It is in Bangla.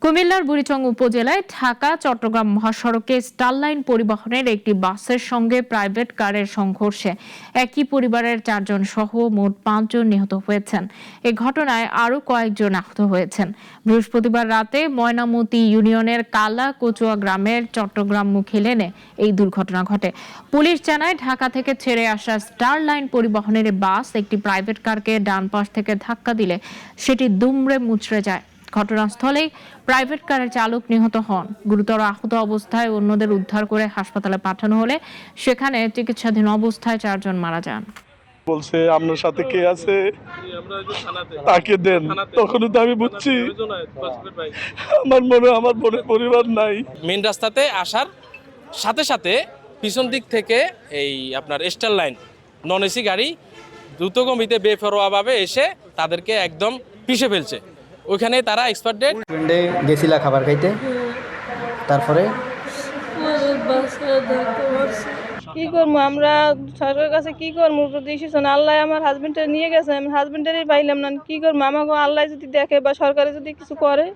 কুমিল্লার বুড়িচং উপজেলায় ঢাকা-চট্টগ্রাম মহাসড়কে স্টারলাইন পরিবহনের একটি বাসের সঙ্গে প্রাইভেট কারের সংঘর্ষে একই পরিবারের 4 জন সহ মোট 5 জন নিহত হয়েছেন। এ ঘটনায় আরও কয়েকজন আহত হয়েছেন। বৃহস্পতিবার রাতে ময়নামতি ইউনিয়নের কালা কচুয়া গ্রামের চট্টগ্রামমুখী লেনে এই দুর্ঘটনা ঘটে। পুলিশ জানায়, ঢাকা থেকে ছেড়ে আসা স্টারলাইন পরিবহনের বাস একটি প্রাইভেট কারকে ডান পাশ থেকে ধাক্কা দিলে সেটি দুমড়ে মুচড়ে যায়। ঘটনাস্থলেই প্রাইভেট কারের চালক নিহত হন। গুরুতর আহত অবস্থায় অন্যদের উদ্ধার করে হাসপাতালে পাঠানো হলে সেখানে চিকিৎসাধীন অবস্থায় 4 জন মারা যান। বলছে আপনার সাথে কে আছে তাকে দেন, তখন তো আমি বুঝছি আমার বোনের পরিবার নাই। মেন রাস্তাতে আসার সাথে সাথে পিছন দিক থেকে এই আপনার স্টার লাইন নন এসি গাড়ি দ্রুতগতিতে বেপরোয়াভাবে এসে তাদেরকে একদম পিষে ফেলছে। ওইখানে তারা এক্সপার্টেড গেছিলা খাবার খাইতে, তারপরে কি করবো আমরা সরকারের কাছে, কি করবো ডিসিশন আল্লাহ আমার হাজবেন্ডের নিয়ে গেছে, আমি হাজবেন্ডেরই পাইলাম না, কি করবো আমাকে আল্লাহ যদি দেখে বা সরকারে যদি কিছু করে।